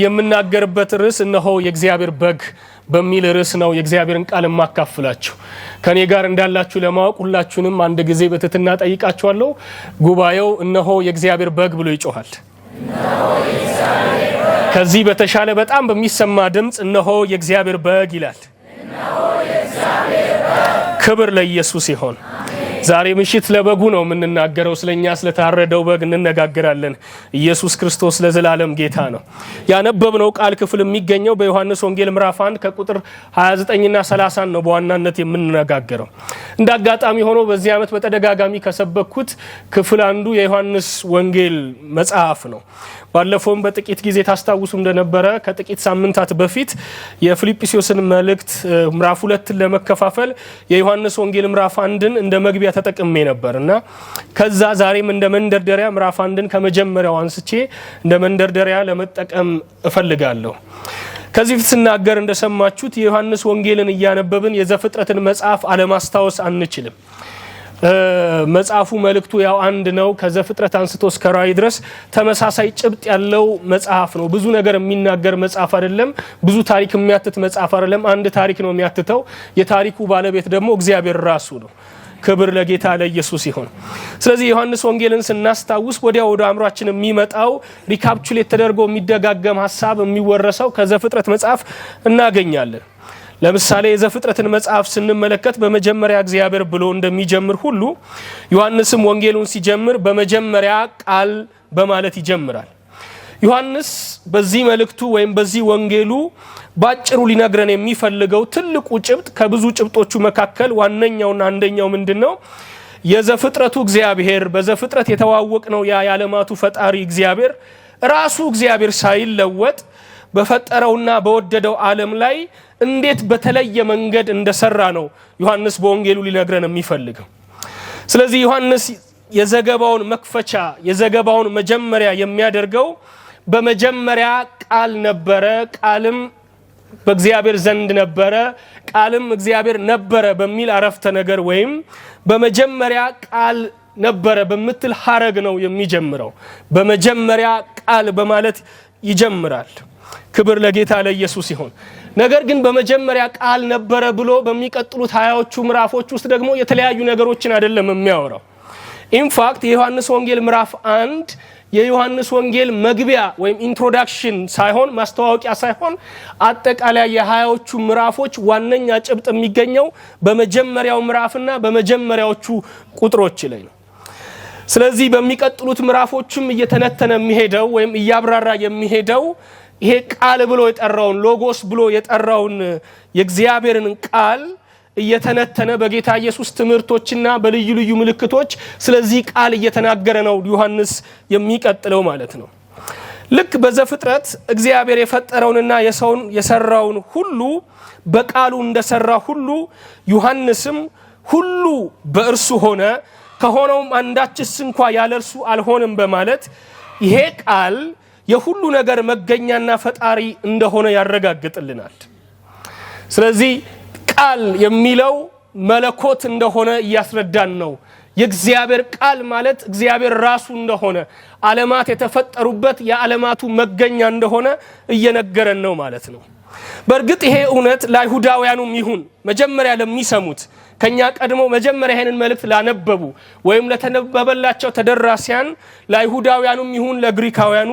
የምናገርበት ርዕስ እነሆ የእግዚአብሔር በግ በሚል ርዕስ ነው የእግዚአብሔርን ቃል ማካፍላችሁ። ከኔ ጋር እንዳላችሁ ለማወቅ ሁላችሁንም አንድ ጊዜ በትህትና ጠይቃችኋለሁ። ጉባኤው እነሆ የእግዚአብሔር በግ ብሎ ይጮሃል። ከዚህ በተሻለ በጣም በሚሰማ ድምጽ እነሆ የእግዚአብሔር በግ ይላል። ክብር ለኢየሱስ ይሁን። ዛሬ ምሽት ለበጉ ነው የምንናገረው። ስለኛ ስለታረደው በግ እንነጋገራለን። ኢየሱስ ክርስቶስ ለዘላለም ጌታ ነው። ያነበብነው ቃል ክፍል የሚገኘው በዮሐንስ ወንጌል ምዕራፍ 1 ከቁጥር 29 እና 30 ነው በዋናነት የምንነጋገረው። እንዳጋጣሚ ሆኖ በዚህ ዓመት በተደጋጋሚ ከሰበኩት ክፍል አንዱ የዮሐንስ ወንጌል መጽሐፍ ነው። ባለፈውም በጥቂት ጊዜ ታስታውሱ እንደነበረ ከጥቂት ሳምንታት በፊት የፊልጵስዩስን መልእክት ምዕራፍ 2 ለመከፋፈል የዮሐንስ ወንጌል ምዕራፍ 1ን እንደ መግቢያ ተጠቅሜ ነበርና ከዛ ዛሬም እንደ መንደርደሪያ ምዕራፍ 1ን ከመጀመሪያው አንስቼ እንደ መንደርደሪያ ለመጠቀም እፈልጋለሁ። ከዚህ ፊት ስናገር እንደሰማችሁት የዮሐንስ ወንጌልን እያነበብን የዘፍጥረትን መጽሐፍ አለማስታወስ አንችልም። መጽሐፉ መልእክቱ ያው አንድ ነው። ከዘፍጥረት አንስቶ እስከ ራእይ ድረስ ተመሳሳይ ጭብጥ ያለው መጽሐፍ ነው። ብዙ ነገር የሚናገር መጽሐፍ አይደለም። ብዙ ታሪክ የሚያትት መጽሐፍ አይደለም። አንድ ታሪክ ነው የሚያትተው። የታሪኩ ባለቤት ደግሞ እግዚአብሔር ራሱ ነው። ክብር ለጌታ ለኢየሱስ ይሁን። ስለዚህ ዮሐንስ ወንጌልን ስናስታውስ ወዲያው ወደ አእምሯችን የሚመጣው ሪካፕቹሌት ተደርጎ የሚደጋገም ሐሳብ የሚወረሰው ከዘፍጥረት መጽሐፍ እናገኛለን። ለምሳሌ የዘፍጥረትን መጽሐፍ ስንመለከት በመጀመሪያ እግዚአብሔር ብሎ እንደሚጀምር ሁሉ ዮሐንስም ወንጌሉን ሲጀምር በመጀመሪያ ቃል በማለት ይጀምራል። ዮሐንስ በዚህ መልእክቱ ወይም በዚህ ወንጌሉ ባጭሩ ሊነግረን የሚፈልገው ትልቁ ጭብጥ ከብዙ ጭብጦቹ መካከል ዋነኛውና አንደኛው ምንድነው? የዘፍጥረቱ እግዚአብሔር በዘፍጥረት የተዋወቅነው ያ የዓለማቱ ፈጣሪ እግዚአብሔር ራሱ እግዚአብሔር ሳይለወጥ በፈጠረውና በወደደው ዓለም ላይ እንዴት በተለየ መንገድ እንደሰራ ነው ዮሐንስ በወንጌሉ ሊነግረን የሚፈልገው። ስለዚህ ዮሐንስ የዘገባውን መክፈቻ የዘገባውን መጀመሪያ የሚያደርገው በመጀመሪያ ቃል ነበረ፣ ቃልም በእግዚአብሔር ዘንድ ነበረ፣ ቃልም እግዚአብሔር ነበረ በሚል አረፍተ ነገር ወይም በመጀመሪያ ቃል ነበረ በመትል ሐረግ ነው የሚጀምረው። በመጀመሪያ ቃል በማለት ይጀምራል። ክብር ለጌታ ለኢየሱስ ይሁን። ነገር ግን በመጀመሪያ ቃል ነበረ ብሎ በሚቀጥሉት 20ዎቹ ምዕራፎች ውስጥ ደግሞ የተለያዩ ነገሮችን አይደለም የሚያወራው። ኢንፋክት የዮሐንስ ወንጌል ምዕራፍ 1 የዮሐንስ ወንጌል መግቢያ ወይም ኢንትሮዳክሽን ሳይሆን ማስተዋወቂያ ሳይሆን አጠቃላይ የ20ዎቹ ምዕራፎች ዋነኛ ጭብጥ የሚገኘው በመጀመሪያው ምዕራፍና በመጀመሪያዎቹ ቁጥሮች ላይ ነው። ስለዚህ በሚቀጥሉት ምዕራፎችም እየተነተነ የሚሄደው ወይም እያብራራ የሚሄደው ይሄ ቃል ብሎ የጠራውን ሎጎስ ብሎ የጠራውን የእግዚአብሔርን ቃል እየተነተነ በጌታ ኢየሱስ ትምህርቶችና በልዩ ልዩ ምልክቶች ስለዚህ ቃል እየተናገረ ነው ዮሐንስ የሚቀጥለው ማለት ነው። ልክ በዘፍጥረት እግዚአብሔር የፈጠረውንና የሰውን የሰራውን ሁሉ በቃሉ እንደሰራ ሁሉ ዮሐንስም ሁሉ በእርሱ ሆነ ከሆነውም አንዳችስ እንኳን ያለ እርሱ አልሆነም በማለት ይሄ ቃል የሁሉ ነገር መገኛና ፈጣሪ እንደሆነ ያረጋግጥልናል። ስለዚህ ቃል የሚለው መለኮት እንደሆነ እያስረዳን ነው። የእግዚአብሔር ቃል ማለት እግዚአብሔር ራሱ እንደሆነ ዓለማት የተፈጠሩበት የዓለማቱ መገኛ እንደሆነ እየነገረን ነው ማለት ነው። በእርግጥ ይሄ እውነት ለአይሁዳውያኑም ይሁን መጀመሪያ ለሚሰሙት ከኛ ቀድሞ መጀመሪያ ይሄንን መልእክት ላነበቡ ወይም ለተነበበላቸው ተደራሲያን ለአይሁዳውያኑም ይሁን ለግሪካውያኑ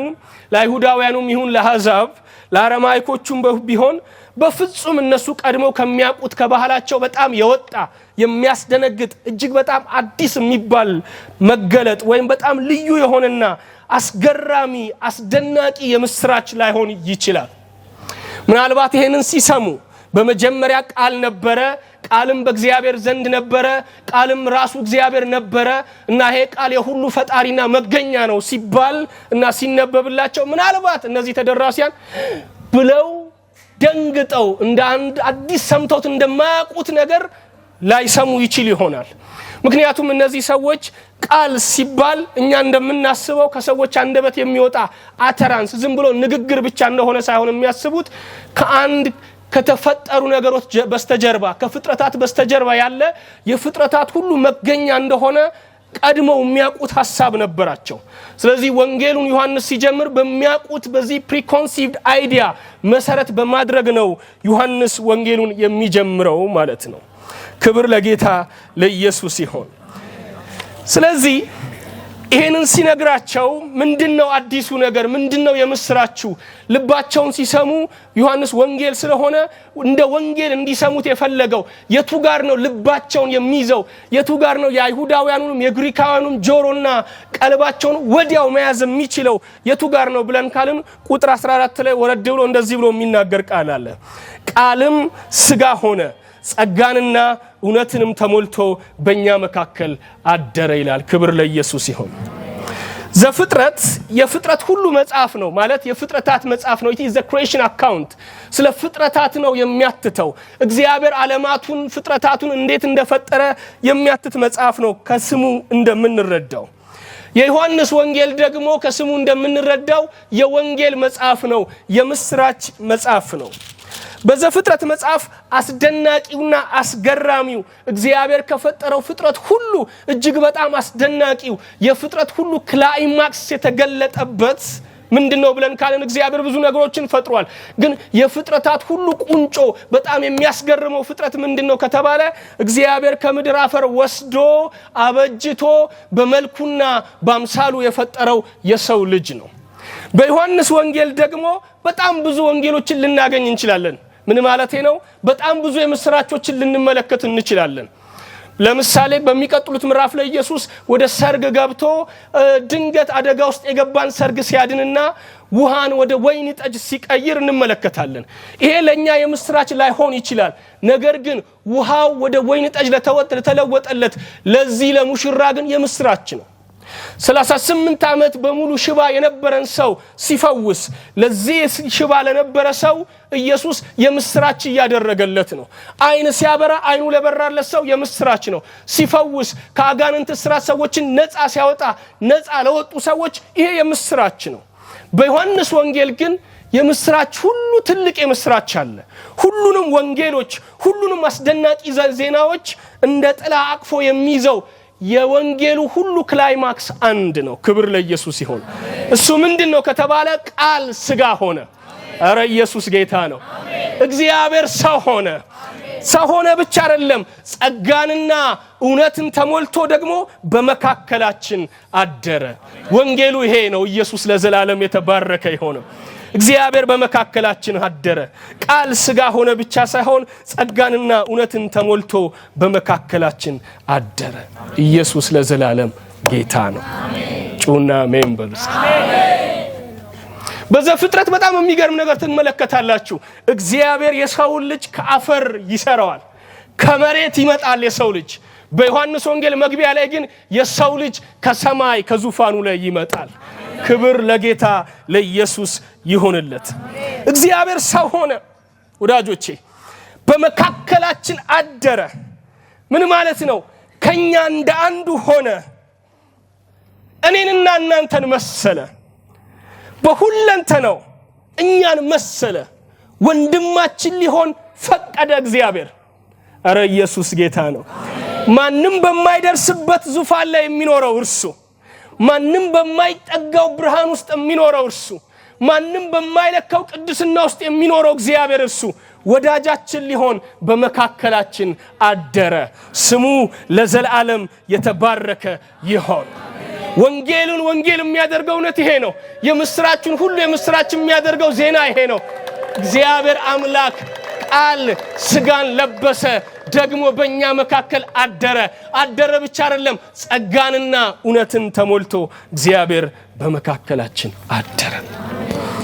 ለአይሁዳውያኑም ይሁን ለአሕዛብ ለአረማይኮቹም ቢሆን በፍጹም እነሱ ቀድሞ ከሚያውቁት ከባህላቸው በጣም የወጣ የሚያስደነግጥ እጅግ በጣም አዲስ የሚባል መገለጥ ወይም በጣም ልዩ የሆነና አስገራሚ አስደናቂ የምስራች ላይሆን ይችላል። ምናልባት ይሄንን ሲሰሙ በመጀመሪያ ቃል ነበረ፣ ቃልም በእግዚአብሔር ዘንድ ነበረ፣ ቃልም ራሱ እግዚአብሔር ነበረ እና ይሄ ቃል የሁሉ ፈጣሪና መገኛ ነው ሲባል እና ሲነበብላቸው ምናልባት እነዚህ ተደራሲያን ብለው ደንግጠው እንደ አንድ አዲስ ሰምተውት እንደማያውቁት ነገር ላይሰሙ ይችል ይሆናል። ምክንያቱም እነዚህ ሰዎች ቃል ሲባል እኛ እንደምናስበው ከሰዎች አንደበት የሚወጣ አተራንስ ዝም ብሎ ንግግር ብቻ እንደሆነ ሳይሆን የሚያስቡት ከአንድ ከተፈጠሩ ነገሮች በስተጀርባ ከፍጥረታት በስተጀርባ ያለ የፍጥረታት ሁሉ መገኛ እንደሆነ ቀድመው የሚያውቁት ሐሳብ ነበራቸው። ስለዚህ ወንጌሉን ዮሐንስ ሲጀምር በሚያውቁት በዚህ ፕሪኮንሲቭድ አይዲያ መሰረት በማድረግ ነው ዮሐንስ ወንጌሉን የሚጀምረው ማለት ነው። ክብር ለጌታ ለኢየሱስ ይሁን። ስለዚህ ይሄንን ሲነግራቸው ምንድነው አዲሱ ነገር ምንድነው የምስራቹ? ልባቸውን ሲሰሙ ዮሐንስ ወንጌል ስለሆነ እንደ ወንጌል እንዲሰሙት የፈለገው የቱ ጋር ነው ልባቸውን የሚይዘው? የቱ ጋር ነው የአይሁዳውያኑንም የግሪካውያኑንም ጆሮና ቀልባቸውን ወዲያው መያዝ የሚችለው የቱ ጋር ነው ብለን ካልን ቁጥር 14 ላይ ወረድ ብሎ እንደዚህ ብሎ የሚናገር ቃል አለ። ቃልም ሥጋ ሆነ ጸጋንና እውነትንም ተሞልቶ በእኛ መካከል አደረ ይላል። ክብር ለኢየሱስ ይሁን። ዘፍጥረት የፍጥረት ሁሉ መጽሐፍ ነው ማለት የፍጥረታት መጽሐፍ ነው። it is the creation account ስለ ፍጥረታት ነው የሚያትተው። እግዚአብሔር ዓለማቱን ፍጥረታቱን እንዴት እንደፈጠረ የሚያትት መጽሐፍ ነው ከስሙ እንደምንረዳው። የዮሐንስ ወንጌል ደግሞ ከስሙ እንደምንረዳው የወንጌል መጽሐፍ ነው፣ የምስራች መጽሐፍ ነው። በዘፍጥረት መጽሐፍ አስደናቂውና አስገራሚው እግዚአብሔር ከፈጠረው ፍጥረት ሁሉ እጅግ በጣም አስደናቂው የፍጥረት ሁሉ ክላይማክስ የተገለጠበት ምንድነው ብለን ካለን እግዚአብሔር ብዙ ነገሮችን ፈጥሯል። ግን የፍጥረታት ሁሉ ቁንጮ በጣም የሚያስገርመው ፍጥረት ምንድነው ከተባለ እግዚአብሔር ከምድር አፈር ወስዶ አበጅቶ በመልኩና በአምሳሉ የፈጠረው የሰው ልጅ ነው። በዮሐንስ ወንጌል ደግሞ በጣም ብዙ ወንጌሎችን ልናገኝ እንችላለን። ምን ማለት ነው? በጣም ብዙ የምስራቾችን ልንመለከት እንችላለን። ለምሳሌ በሚቀጥሉት ምዕራፍ ላይ ኢየሱስ ወደ ሰርግ ገብቶ ድንገት አደጋ ውስጥ የገባን ሰርግ ሲያድንና ውሃን ወደ ወይን ጠጅ ሲቀይር እንመለከታለን። ይሄ ለኛ የምስራች ላይሆን ይችላል። ነገር ግን ውሃው ወደ ወይን ጠጅ ለተለወጠለት ለዚህ ለሙሽራ ግን የምስራች ነው። 38 ዓመት በሙሉ ሽባ የነበረን ሰው ሲፈውስ ለዚህ ሽባ ለነበረ ሰው ኢየሱስ የምስራች ያደረገለት ነው። አይን ሲያበራ አይኑ ለበራለት ሰው የምስራች ነው። ሲፈውስ ከአጋንንት እስራት ሰዎችን ነፃ ሲያወጣ ነፃ ለወጡ ሰዎች ይሄ የምስራች ነው። በዮሐንስ ወንጌል ግን የምስራች ሁሉ ትልቅ የምስራች አለ። ሁሉንም ወንጌሎች ሁሉንም አስደናቂ ዜናዎች እንደ ጥላ አቅፎ የሚይዘው የወንጌሉ ሁሉ ክላይማክስ አንድ ነው። ክብር ለኢየሱስ ይሁን። እሱ ምንድነው ከተባለ ቃል ሥጋ ሆነ። አረ ኢየሱስ ጌታ ነው። እግዚአብሔር ሰው ሆነ። ሰው ሆነ ብቻ አይደለም ጸጋንና እውነትን ተሞልቶ ደግሞ በመካከላችን አደረ። ወንጌሉ ይሄ ነው። ኢየሱስ ለዘላለም የተባረከ ይሁን። እግዚአብሔር በመካከላችን አደረ። ቃል ሥጋ ሆነ ብቻ ሳይሆን ጸጋንና እውነትን ተሞልቶ በመካከላችን አደረ። ኢየሱስ ለዘላለም ጌታ ነው። ጩና አሜን በሉ። በዘፍጥረት በጣም የሚገርም ነገር ትመለከታላችሁ። እግዚአብሔር የሰው ልጅ ከአፈር ይሰራዋል፣ ከመሬት ይመጣል የሰው ልጅ። በዮሐንስ ወንጌል መግቢያ ላይ ግን የሰው ልጅ ከሰማይ ከዙፋኑ ላይ ይመጣል። ክብር ለጌታ ለኢየሱስ ይሁንለት። እግዚአብሔር ሰው ሆነ ወዳጆቼ፣ በመካከላችን አደረ። ምን ማለት ነው? ከኛ እንደ አንዱ ሆነ። እኔንና እናንተን መሰለ። በሁለንተናው እኛን መሰለ። ወንድማችን ሊሆን ፈቀደ እግዚአብሔር። አረ ኢየሱስ ጌታ ነው። ማንም በማይደርስበት ዙፋን ላይ የሚኖረው እርሱ፣ ማንም በማይጠጋው ብርሃን ውስጥ የሚኖረው እርሱ፣ ማንም በማይለካው ቅድስና ውስጥ የሚኖረው እግዚአብሔር እርሱ ወዳጃችን ሊሆን በመካከላችን አደረ። ስሙ ለዘላለም የተባረከ ይሁን። ወንጌልን ወንጌል የሚያደርገው እውነት ይሄ ነው። የምስራችን ሁሉ የምስራች የሚያደርገው ዜና ይሄ ነው። እግዚአብሔር አምላክ ቃል ሥጋን ለበሰ፣ ደግሞ በእኛ መካከል አደረ። አደረ ብቻ አይደለም ጸጋንና እውነትን ተሞልቶ እግዚአብሔር በመካከላችን አደረ።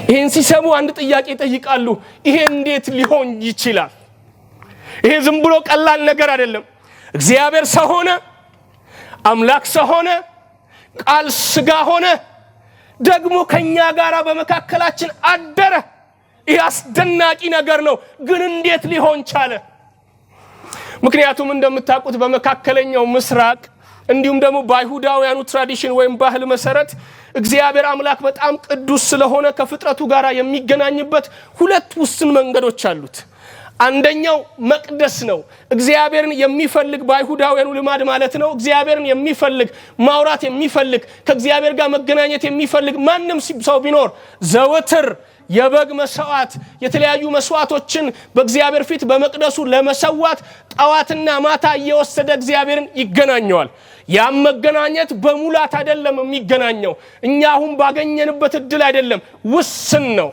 ይሄን ሲሰሙ አንድ ጥያቄ ይጠይቃሉ። ይሄ እንዴት ሊሆን ይችላል? ይሄ ዝም ብሎ ቀላል ነገር አይደለም። እግዚአብሔር ሰው ሆነ፣ አምላክ ሰው ሆነ፣ ቃል ሥጋ ሆነ፣ ደግሞ ከኛ ጋራ በመካከላችን አደረ። ይህ አስደናቂ ነገር ነው። ግን እንዴት ሊሆን ቻለ? ምክንያቱም እንደምታውቁት በመካከለኛው ምስራቅ እንዲሁም ደግሞ በአይሁዳውያኑ ትራዲሽን ወይም ባህል መሰረት እግዚአብሔር አምላክ በጣም ቅዱስ ስለሆነ ከፍጥረቱ ጋራ የሚገናኝበት ሁለት ውስን መንገዶች አሉት። አንደኛው መቅደስ ነው። እግዚአብሔርን የሚፈልግ ባይሁዳውያኑ ልማድ ማለት ነው። እግዚአብሔርን የሚፈልግ ማውራት የሚፈልግ ከእግዚአብሔር ጋር መገናኘት የሚፈልግ ማንም ሰው ቢኖር ዘወትር የበግ መስዋዕት የተለያዩ መስዋዕቶችን በእግዚአብሔር ፊት በመቅደሱ ለመሰዋት ጣዋትና ማታ እየወሰደ እግዚአብሔርን ይገናኘዋል። ያም መገናኘት በሙላት አይደለም የሚገናኘው። እኛ አሁን ባገኘንበት እድል አይደለም፣ ውስን ነው።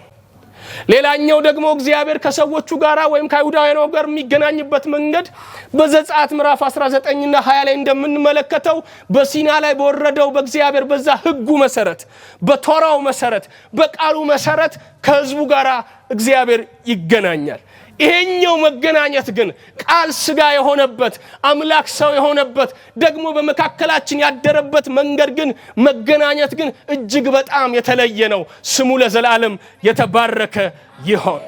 ሌላኛው ደግሞ እግዚአብሔር ከሰዎቹ ጋራ ወይም ከአይሁዳውያኑ ጋር የሚገናኝበት መንገድ በዘጸአት ምዕራፍ 19 እና 20 ላይ እንደምንመለከተው በሲና ላይ በወረደው በእግዚአብሔር በዛ ሕጉ መሰረት በቶራው መሰረት በቃሉ መሰረት ከሕዝቡ ጋራ እግዚአብሔር ይገናኛል። ይሄኛው መገናኘት ግን ቃል ስጋ የሆነበት አምላክ ሰው የሆነበት ደግሞ በመካከላችን ያደረበት መንገድ ግን መገናኘት ግን እጅግ በጣም የተለየ ነው። ስሙ ለዘላለም የተባረከ ይሁን።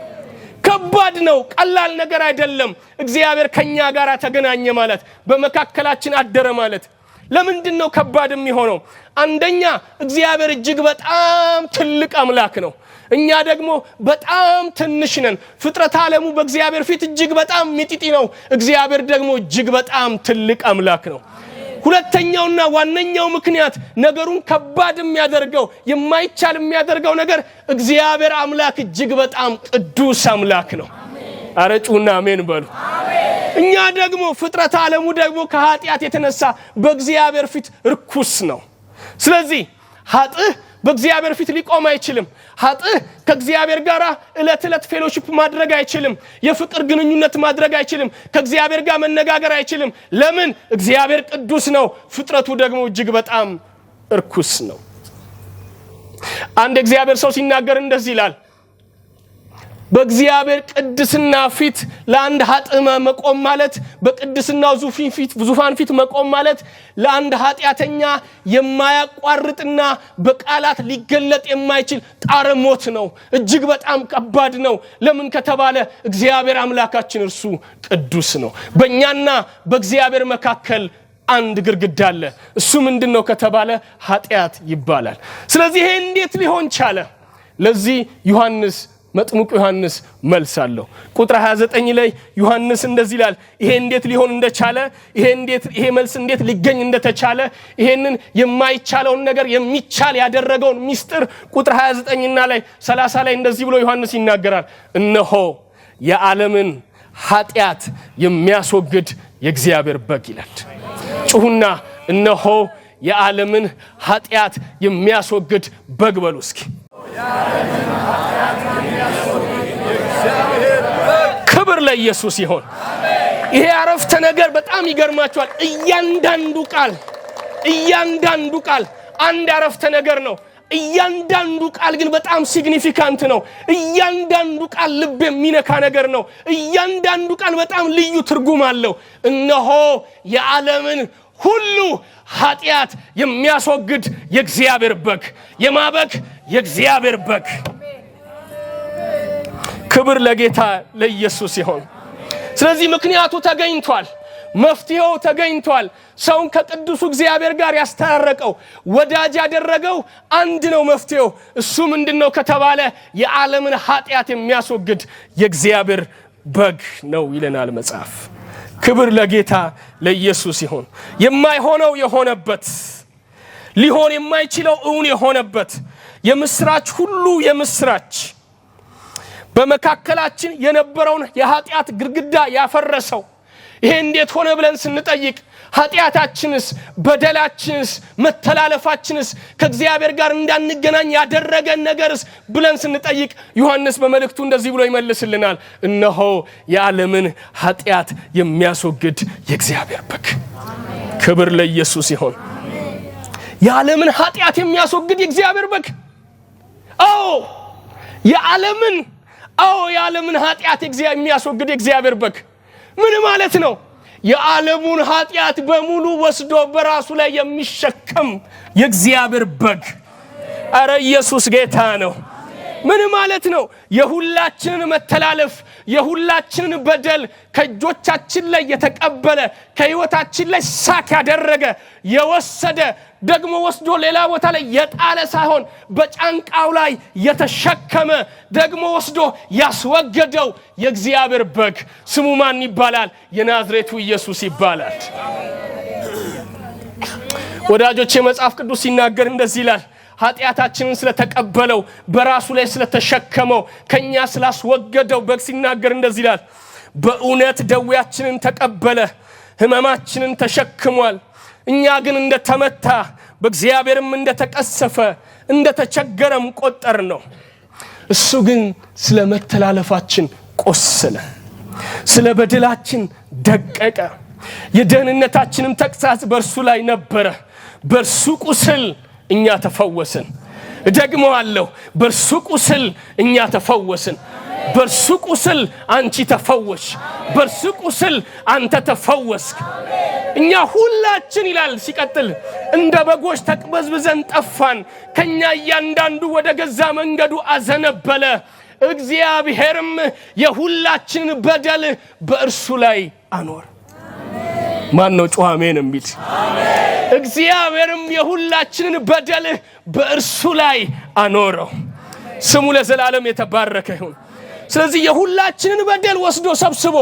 ከባድ ነው፣ ቀላል ነገር አይደለም። እግዚአብሔር ከኛ ጋር ተገናኘ ማለት በመካከላችን አደረ ማለት ለምንድነው ከባድ የሚሆነው? አንደኛ እግዚአብሔር እጅግ በጣም ትልቅ አምላክ ነው። እኛ ደግሞ በጣም ትንሽ ነን። ፍጥረት ዓለሙ በእግዚአብሔር ፊት እጅግ በጣም ሚጢጢ ነው። እግዚአብሔር ደግሞ እጅግ በጣም ትልቅ አምላክ ነው። ሁለተኛውና ዋነኛው ምክንያት ነገሩን ከባድ የሚያደርገው የማይቻል የሚያደርገው ነገር እግዚአብሔር አምላክ እጅግ በጣም ቅዱስ አምላክ ነው። አረጩና አሜን በሉ። እኛ ደግሞ ፍጥረት ዓለሙ ደግሞ ከኃጢአት የተነሳ በእግዚአብሔር ፊት ርኩስ ነው። ስለዚህ ኃጥእ በእግዚአብሔር ፊት ሊቆም አይችልም። ኃጥእ ከእግዚአብሔር ጋር እለት እለት ፌሎሺፕ ማድረግ አይችልም። የፍቅር ግንኙነት ማድረግ አይችልም። ከእግዚአብሔር ጋር መነጋገር አይችልም። ለምን? እግዚአብሔር ቅዱስ ነው፣ ፍጥረቱ ደግሞ እጅግ በጣም ርኩስ ነው። አንድ እግዚአብሔር ሰው ሲናገር እንደዚህ ይላል፣ በእግዚአብሔር ቅድስና ፊት ለአንድ ኃጥእ መቆም ማለት በቅድስናው ዙፋን ፊት መቆም ማለት ለአንድ ኃጢአተኛ የማያቋርጥና በቃላት ሊገለጥ የማይችል ጣረ ሞት ነው። እጅግ በጣም ከባድ ነው። ለምን ከተባለ እግዚአብሔር አምላካችን እርሱ ቅዱስ ነው። በእኛና በእግዚአብሔር መካከል አንድ ግርግዳ አለ። እሱ ምንድነው ከተባለ ኃጢአት ይባላል። ስለዚህ ይሄ እንዴት ሊሆን ቻለ? ለዚህ መጥምቁ ዮሐንስ መልስ አለው። ቁጥር 29 ላይ ዮሐንስ እንደዚህ ይላል፣ ይሄ እንዴት ሊሆን እንደቻለ ይሄ መልስ እንዴት ሊገኝ እንደተቻለ ይሄንን የማይቻለውን ነገር የሚቻል ያደረገውን ሚስጥር ቁጥር 29 እና ላይ 30 ላይ እንደዚህ ብሎ ዮሐንስ ይናገራል። እነሆ የዓለምን ኃጢአት የሚያስወግድ የእግዚአብሔር በግ ይላል። ጩሁና እነሆ የዓለምን ኃጢአት የሚያስወግድ በግ በሉ እስኪ። ክብር ለኢየሱስ ይሁን። ይሄ አረፍተ ነገር በጣም ይገርማችኋል። እያንዳንዱ ቃል አንድ አረፍተ ነገር ነው። እያንዳንዱ ቃል ግን በጣም ሲግኒፊካንት ነው። እያንዳንዱ ቃል ልብ የሚነካ ነገር ነው። እያንዳንዱ ቃል በጣም ልዩ ትርጉም አለው። እነሆ የዓለምን ሁሉ ኃጢአት የሚያስወግድ የእግዚአብሔር በግ። የማበግ የእግዚአብሔር በግ። ክብር ለጌታ ለኢየሱስ ይሁን። ስለዚህ ምክንያቱ ተገኝቷል፣ መፍትሄው ተገኝቷል። ሰውን ከቅዱሱ እግዚአብሔር ጋር ያስተራረቀው ወዳጅ ያደረገው አንድ ነው መፍትሄው። እሱ ምንድነው ከተባለ የዓለምን ኃጢአት የሚያስወግድ የእግዚአብሔር በግ ነው ይለናል መጽሐፍ። ክብር ለጌታ ለኢየሱስ ይሁን። የማይሆነው የሆነበት፣ ሊሆን የማይችለው እውን የሆነበት የምስራች ሁሉ የምስራች በመካከላችን የነበረውን የኃጢአት ግርግዳ ያፈረሰው ይሄ እንዴት ሆነ ብለን ስንጠይቅ ኃጢአታችንስ በደላችንስ መተላለፋችንስ ከእግዚአብሔር ጋር እንዳንገናኝ ያደረገን ነገርስ ብለን ስንጠይቅ ዮሐንስ በመልእክቱ እንደዚህ ብሎ ይመልስልናል። እነሆ የዓለምን ኃጢአት የሚያስወግድ የእግዚአብሔር በግ። ክብር ለኢየሱስ ይሁን። የዓለምን ኃጢአት የሚያስወግድ የእግዚአብሔር በግ። የዓለምን ኃጢአት የሚያስወግድ የእግዚአብሔር በግ ምን ማለት ነው? የዓለሙን ኃጢአት በሙሉ ወስዶ በራሱ ላይ የሚሸከም የእግዚአብሔር በግ። አረ ኢየሱስ ጌታ ነው። ምን ማለት ነው? የሁላችንን መተላለፍ የሁላችንን በደል ከእጆቻችን ላይ የተቀበለ ከህይወታችን ላይ ሳክ ያደረገ የወሰደ ደግሞ ወስዶ ሌላ ቦታ ላይ የጣለ ሳይሆን በጫንቃው ላይ የተሸከመ ደግሞ ወስዶ ያስወገደው የእግዚአብሔር በግ ስሙ ማን ይባላል? የናዝሬቱ ኢየሱስ ይባላል። ወዳጆቼ መጽሐፍ ቅዱስ ሲናገር እንደዚህ ይላል፣ ኃጢአታችንን ስለተቀበለው በራሱ ላይ ስለተሸከመው ከኛ ስላስወገደው በግ ሲናገር እንደዚህ ይላል፣ በእውነት ደዌያችንን ተቀበለ ህመማችንን ተሸክሟል። እኛ ግን እንደተመታ በእግዚአብሔርም እንደተቀሰፈ እንደተቸገረም ቆጠር ነው። እሱ ግን ስለ መተላለፋችን ቆሰለ፣ ስለ በደላችን ደቀቀ። የደህንነታችንም ተግሣጽ በእርሱ ላይ ነበረ፣ በእርሱ ቁስል እኛ ተፈወስን። ደግሞአለሁ፣ በእርሱ ቁስል እኛ ተፈወስን። በእርሱ ቁስል አንቺ ተፈወሽ፣ በእርሱ ቁስል አንተ ተፈወስክ። እኛ ሁላችን ይላል ሲቀጥል እንደ በጎች ተቅበዝብዘን ጠፋን፣ ከኛ እያንዳንዱ ወደ ገዛ መንገዱ አዘነበለ። እግዚአብሔርም የሁላችንን በደል በእርሱ ላይ አኖረ። ማን ነው ጮኸ አሜን የሚል? እግዚአብሔርም የሁላችንን በደል በእርሱ ላይ አኖረው። ስሙ ለዘላለም የተባረከ ይሁን። ስለዚህ የሁላችንን በደል ወስዶ ሰብስቦ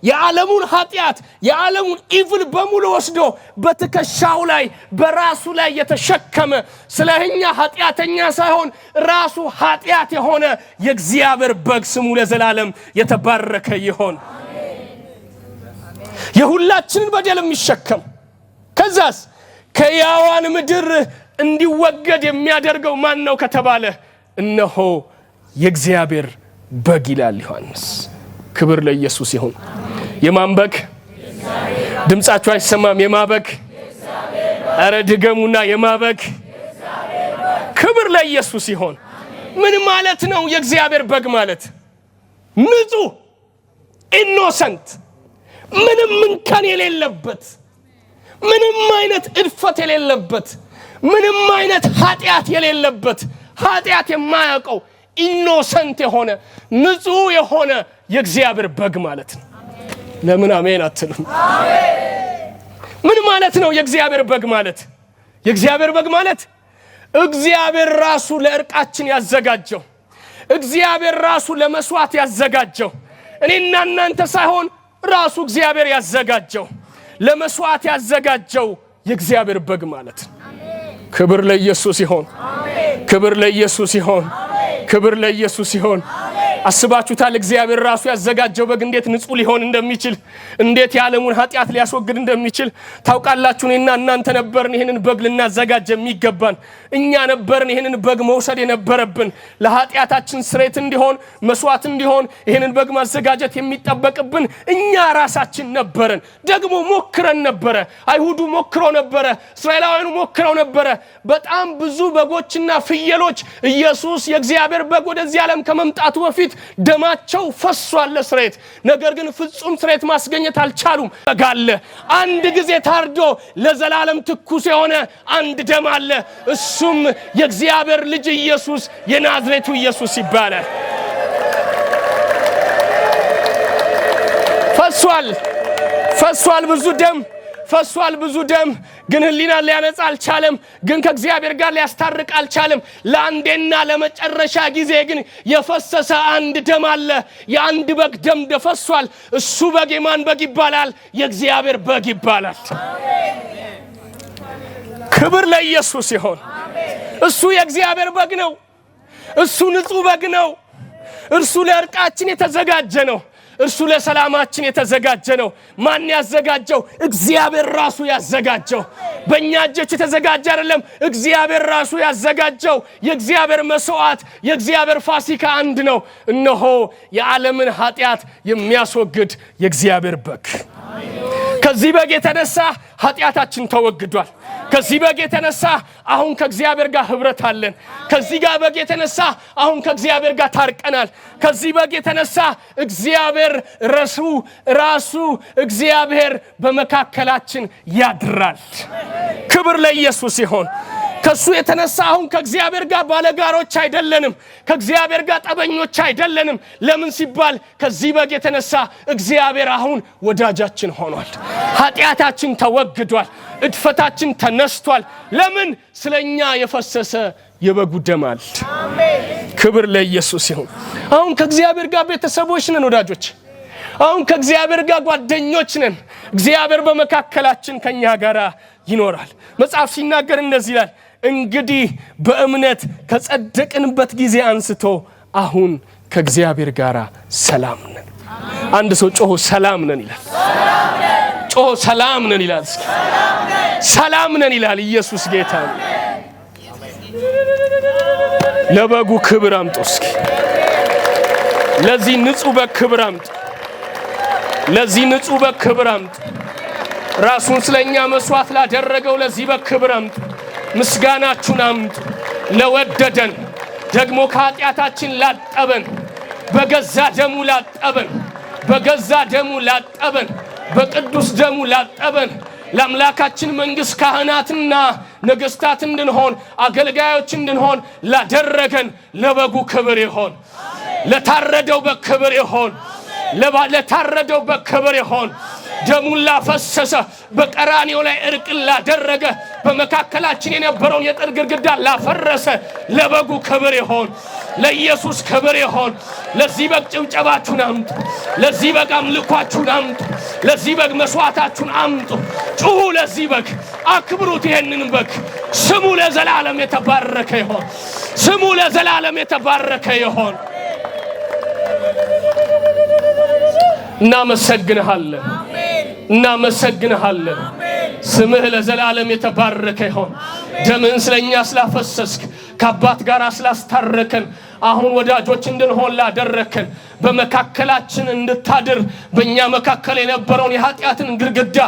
የዓለሙን ኃጢአት የዓለሙን ኢቭል በሙሉ ወስዶ በትከሻው ላይ በራሱ ላይ የተሸከመ ስለኛ ኃጢአተኛ ሳይሆን ራሱ ኃጢአት የሆነ የእግዚአብሔር በግ ስሙ ለዘላለም የተባረከ ይሁን። የሁላችንን በደል የሚሸከም ከዛስ ከያዋን ምድር እንዲወገድ የሚያደርገው ማን ነው ከተባለ እነሆ የእግዚአብሔር በግ ይላል ዮሐንስ። ክብር ለኢየሱስ ይሁን። የማን በግ? ድምጻችሁ አይሰማም? የማበግ አረ ድገሙና የማበግ ክብር ለኢየሱስ ይሁን። ምን ማለት ነው የእግዚአብሔር በግ ማለት? ንጹህ ኢኖሰንት፣ ምንም እንከን የሌለበት፣ ምንም አይነት እድፈት የሌለበት፣ ምንም አይነት ኃጢአት የሌለበት፣ ኃጢአት የማያውቀው ኢኖሰንት የሆነ ንጹህ የሆነ የእግዚአብሔር በግ ማለት ነው። ለምን አሜን አትሉም? ምን ማለት ነው የእግዚአብሔር በግ ማለት? የእግዚአብሔር በግ ማለት እግዚአብሔር ራሱ ለእርቃችን ያዘጋጀው፣ እግዚአብሔር ራሱ ለመስዋዕት ያዘጋጀው፣ እኔና እናንተ ሳይሆን ራሱ እግዚአብሔር ያዘጋጀው፣ ለመስዋዕት ያዘጋጀው የእግዚአብሔር በግ ማለት ነው። ክብር ለኢየሱስ ይሁን። ክብር ለኢየሱስ ይሁን። ክብር ለኢየሱስ ይሁን። አስባችሁታል? እግዚአብሔር ራሱ ያዘጋጀው በግ እንዴት ንጹህ ሊሆን እንደሚችል፣ እንዴት የዓለሙን ኃጢአት ሊያስወግድ እንደሚችል ታውቃላችሁ? እኔና እናንተ ነበርን ይሄንን በግ ልናዘጋጅ የሚገባን። እኛ ነበርን ይሄንን በግ መውሰድ የነበረብን። ለኃጢአታችን ስርየት እንዲሆን መስዋዕት እንዲሆን ይሄንን በግ ማዘጋጀት የሚጠበቅብን እኛ ራሳችን ነበርን። ደግሞ ሞክረን ነበረ። አይሁዱ ሞክሮ ነበረ፣ እስራኤላውያኑ ሞክረው ነበረ። በጣም ብዙ በጎችና ፍየሎች ኢየሱስ የእግዚአብሔር በግ ወደዚህ ዓለም ከመምጣቱ በፊት ደማቸው ፈሷል ለስርየት። ነገር ግን ፍጹም ስርየት ማስገኘት አልቻሉም። በጋለ አንድ ጊዜ ታርዶ ለዘላለም ትኩስ የሆነ አንድ ደም አለ። እሱም የእግዚአብሔር ልጅ ኢየሱስ የናዝሬቱ ኢየሱስ ይባላል። ፈሷል ብዙ ደም ፈሷል ብዙ ደም። ግን ህሊና ሊያነጻ አልቻለም። ግን ከእግዚአብሔር ጋር ሊያስታርቅ አልቻለም። ለአንዴና ለመጨረሻ ጊዜ ግን የፈሰሰ አንድ ደም አለ። የአንድ በግ ደም ደፈሷል። እሱ በግ የማን በግ ይባላል? የእግዚአብሔር በግ ይባላል። ክብር ለኢየሱስ ይሁን። እሱ የእግዚአብሔር በግ ነው። እሱ ንጹህ በግ ነው። እርሱ ለእርቃችን የተዘጋጀ ነው። እርሱ ለሰላማችን የተዘጋጀ ነው። ማን ያዘጋጀው? እግዚአብሔር ራሱ ያዘጋጀው። በእኛ እጆች የተዘጋጀ አይደለም። እግዚአብሔር ራሱ ያዘጋጀው የእግዚአብሔር መስዋዕት የእግዚአብሔር ፋሲካ አንድ ነው። እነሆ የዓለምን ኃጢአት የሚያስወግድ የእግዚአብሔር በግ። ከዚህ በግ የተነሳ ኃጢአታችን ተወግዷል። ከዚህ በግ የተነሳ አሁን ከእግዚአብሔር ጋር ህብረት አለን። ከዚህ ጋር በግ የተነሳ አሁን ከእግዚአብሔር ጋር ታርቀናል። ከዚህ በግ የተነሳ እግዚአብሔር ራሱ እግዚአብሔር በመካከላችን ያድራል። ክብር ለኢየሱስ ይሁን። ከሱ የተነሳ አሁን ከእግዚአብሔር ጋር ባለጋሮች አይደለንም ከእግዚአብሔር ጋር ጠበኞች አይደለንም ለምን ሲባል ከዚህ በግ የተነሳ እግዚአብሔር አሁን ወዳጃችን ሆኗል ኃጢያታችን ተወግዷል እድፈታችን ተነስቷል ለምን ስለኛ የፈሰሰ የበጉ ደም አለ አሜን ክብር ለኢየሱስ ይሁን አሁን ከእግዚአብሔር ጋር ቤተሰቦች ነን ወዳጆች አሁን ከእግዚአብሔር ጋር ጓደኞች ነን እግዚአብሔር በመካከላችን ከኛ ጋር ይኖራል መጽሐፍ ሲናገር እንደዚህ ይላል እንግዲህ በእምነት ከጸደቅንበት ጊዜ አንስቶ አሁን ከእግዚአብሔር ጋር ሰላም ነን አንድ ሰው ጮሆ ሰላም ነን ይላል ጮሆ ሰላም ነን ይላል ሰላም ነን ይላል ኢየሱስ ጌታ ነው ለበጉ ክብር አምጡ እስኪ ለዚህ ንጹህ በግ ክብር አምጡ ለዚህ ንጹህ በግ ክብር አምጡ ራሱን ስለኛ መስዋዕት ላደረገው ለዚህ በግ ክብር አምጡ ምስጋናችሁን አምጡ ለወደደን ደግሞ ከኃጢያታችን ላጠበን በገዛ ደሙ ላጠበን በገዛ ደሙ ላጠበን በቅዱስ ደሙ ላጠበን ለአምላካችን መንግስት ካህናትና ነገስታት እንድንሆን አገልጋዮች እንድንሆን ላደረገን ለበጉ ክብር ይሁን ለታረደው በክብር ይሁን ለታረደው በክብር ይሁን ደሙን ላፈሰሰ በቀራንዮ ላይ እርቅን ላደረገ በመካከላችን የነበረውን የጥል ግድግዳ ላፈረሰ ለበጉ ክብር ይሁን ለኢየሱስ ክብር ይሁን ለዚህ በግ ጭብጨባችሁን አምጡ ለዚህ በግ አምልኳችሁን አምጡ ለዚህ በግ መስዋዕታችሁን አምጡ ጩሁ ለዚህ በግ አክብሩት ይሄንን በግ ስሙ ለዘላለም የተባረከ ይሁን ስሙ ለዘላለም የተባረከ ይሁን እናመሰግንሃለን እናመሰግንሃለን ስምህ ለዘላለም የተባረከ ይሁን ደምህን ስለኛ ስላፈሰስክ ከአባት ጋር ስላስታረከን አሁን ወዳጆች እንድንሆን ላደረከን በመካከላችን እንድታድር በእኛ መካከል የነበረውን የኃጢያትን ግድግዳ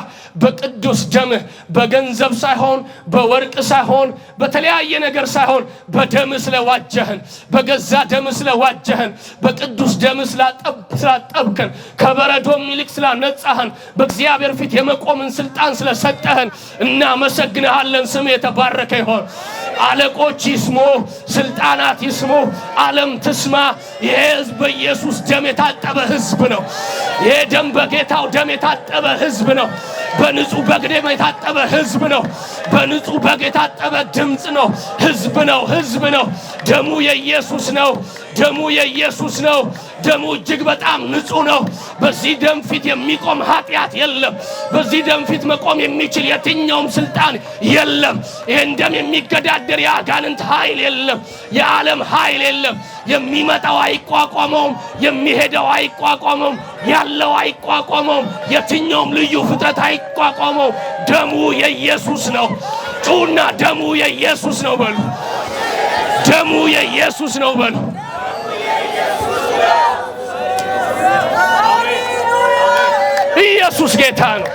በቅዱስ ደምህ በገንዘብ ሳይሆን በወርቅ ሳይሆን በተለያየ ነገር ሳይሆን በደምህ ስለዋጀህን በገዛ ደምህ ስለዋጀህን በቅዱስ ደምህ ስላጠብከን ከበረዶም ይልቅ ስላነጻህን በእግዚአብሔር ፊት የመቆምን ስልጣን ስለሰጠህን እናመሰግንሃለን ስምህ የተባረከ ይሁን አለቆች ይስሙ ስልጣናት ይስሙ ዓለም ትስማ ይሄ ሕዝብ በኢየሱስ ደም የታጠበ ሕዝብ ነው ይሄ ደም በጌታው ደም የታጠበ ሕዝብ ነው በንጹህ በግ ደም የታጠበ ሕዝብ ነው በንጹህ በግ የታጠበ ድምጽ ነው ሕዝብ ነው ደሙ የኢየሱስ ነው ደሙ የኢየሱስ ነው ደሙ እጅግ በጣም ንጹህ ነው በዚህ ደም ፊት የሚቆም ኃጢያት የለም በዚህ ደም ፊት መቆም የሚችል የትኛውም ስልጣን የለም ይሄን ደም የሚገዳደር የአጋንንት ኃይል የለም የዓለም ኃይል የለም የሚመጣው አይቋቋመውም የሚሄደው አይቋቋመውም ያለው አይቋቋመውም የትኛውም ልዩ ፍጥረት አይቋቋመውም ደሙ የኢየሱስ ነው ጩና ደሙ የኢየሱስ ነው በሉ ደሙ የኢየሱስ ነው በሉ ኢየሱስ ጌታ ነው